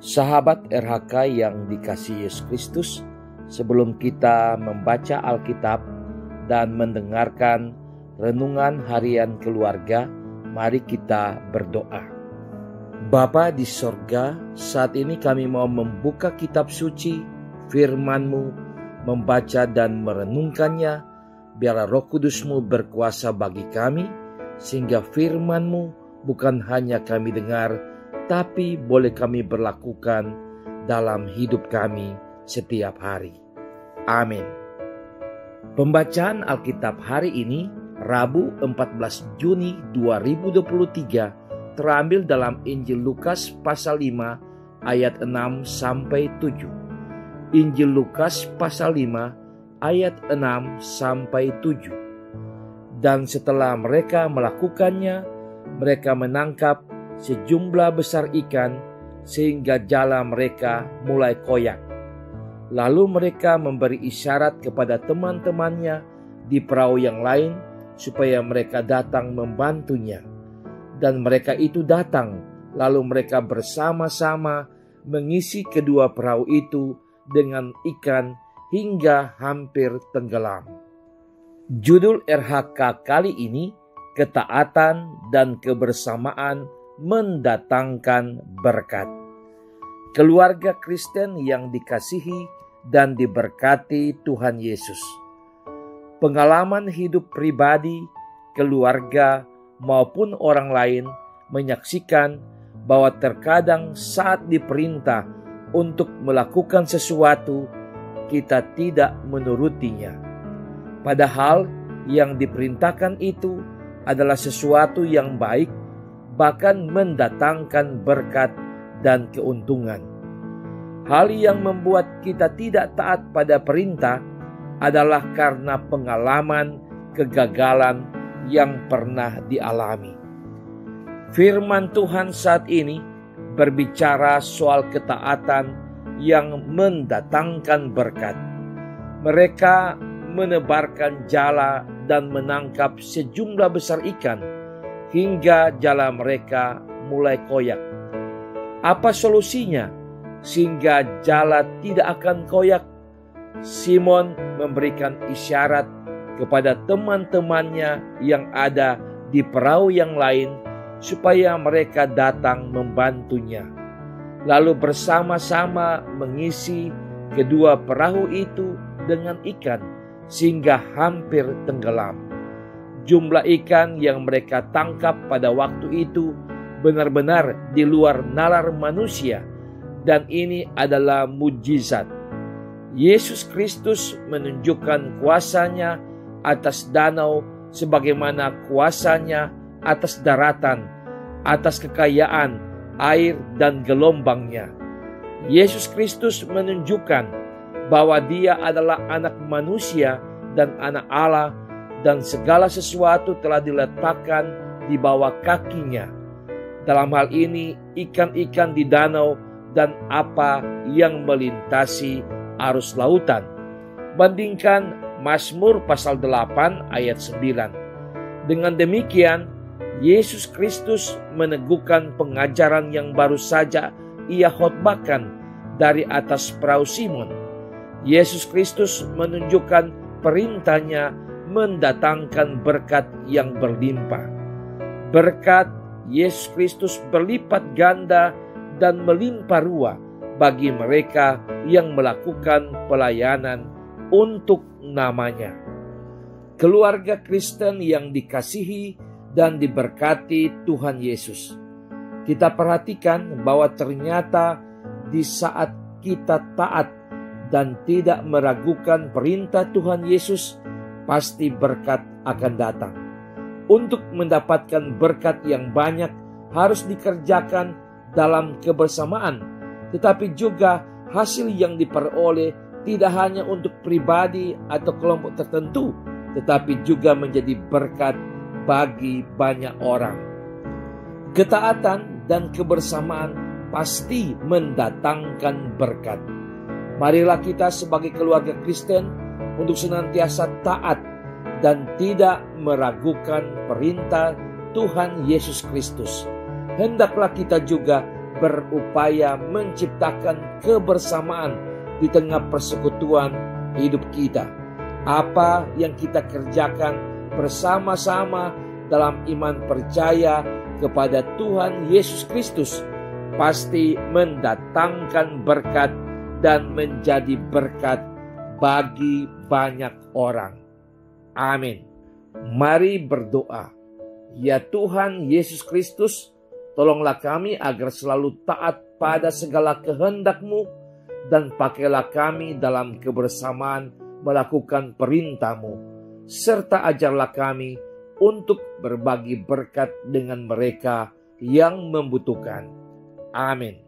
Sahabat RHK yang dikasihi Yesus Kristus, sebelum kita membaca Alkitab dan mendengarkan renungan harian keluarga, mari kita berdoa. Bapa di sorga, saat ini kami mau membuka kitab suci, firman-Mu, membaca dan merenungkannya, biarlah Roh Kudus-Mu berkuasa bagi kami, sehingga firman-Mu bukan hanya kami dengar, tapi boleh kami berlakukan dalam hidup kami setiap hari. Amin. Pembacaan Alkitab hari ini, Rabu 14 Juni 2023, terambil dalam Injil Lukas pasal 5 ayat 6-7. Injil Lukas pasal 5 ayat 6-7. Dan setelah mereka melakukannya, mereka menangkap sejumlah besar ikan sehingga jala mereka mulai koyak. Lalu mereka memberi isyarat kepada teman-temannya di perahu yang lain supaya mereka datang membantunya. Dan mereka itu datang, lalu mereka bersama-sama mengisi kedua perahu itu dengan ikan hingga hampir tenggelam. Judul RHK kali ini, ketaatan dan kebersamaan mendatangkan berkat. Keluarga Kristen yang dikasihi dan diberkati Tuhan Yesus. Pengalaman hidup pribadi, keluarga, maupun orang lain menyaksikan bahwa terkadang saat diperintah untuk melakukan sesuatu, kita tidak menurutinya. Padahal yang diperintahkan itu adalah sesuatu yang baik, bahkan mendatangkan berkat dan keuntungan. Hal yang membuat kita tidak taat pada perintah adalah karena pengalaman kegagalan yang pernah dialami. Firman Tuhan saat ini berbicara soal ketaatan yang mendatangkan berkat. Mereka menebarkan jala dan menangkap sejumlah besar ikan hingga jala mereka mulai koyak. Apa solusinya sehingga jala tidak akan koyak? Simon memberikan isyarat kepada teman-temannya yang ada di perahu yang lain supaya mereka datang membantunya. Lalu bersama-sama mengisi kedua perahu itu dengan ikan sehingga hampir tenggelam. Jumlah ikan yang mereka tangkap pada waktu itu benar-benar di luar nalar manusia, dan ini adalah mujizat. Yesus Kristus menunjukkan kuasanya atas danau sebagaimana kuasanya atas daratan, atas kekayaan, air dan gelombangnya. Yesus Kristus menunjukkan bahwa Dia adalah anak manusia dan anak Allah, dan segala sesuatu telah diletakkan di bawah kakinya. Dalam hal ini ikan-ikan di danau dan apa yang melintasi arus lautan. Bandingkan Mazmur pasal 8 ayat 9. Dengan demikian, Yesus Kristus meneguhkan pengajaran yang baru saja Ia khotbahkan dari atas perahu Simon. Yesus Kristus menunjukkan perintahnya mendatangkan berkat yang berlimpah. Berkat Yesus Kristus berlipat ganda dan melimpah ruah bagi mereka yang melakukan pelayanan untuk nama-Nya. Keluarga Kristen yang dikasihi dan diberkati Tuhan Yesus. Kita perhatikan bahwa ternyata di saat kita taat dan tidak meragukan perintah Tuhan Yesus, pasti berkat akan datang. Untuk mendapatkan berkat yang banyak harus dikerjakan dalam kebersamaan, tetapi juga hasil yang diperoleh tidak hanya untuk pribadi atau kelompok tertentu, tetapi juga menjadi berkat bagi banyak orang. Ketaatan dan kebersamaan pasti mendatangkan berkat. Marilah kita sebagai keluarga Kristen untuk senantiasa taat dan tidak meragukan perintah Tuhan Yesus Kristus. Hendaklah kita juga berupaya menciptakan kebersamaan di tengah persekutuan hidup kita. Apa yang kita kerjakan bersama-sama dalam iman percaya kepada Tuhan Yesus Kristus pasti mendatangkan berkat dan menjadi berkat bagi banyak orang. Amin. Mari berdoa. Ya Tuhan Yesus Kristus, tolonglah kami agar selalu taat pada segala kehendak-Mu dan pakailah kami dalam kebersamaan melakukan perintah-Mu, serta ajarlah kami untuk berbagi berkat dengan mereka yang membutuhkan. Amin.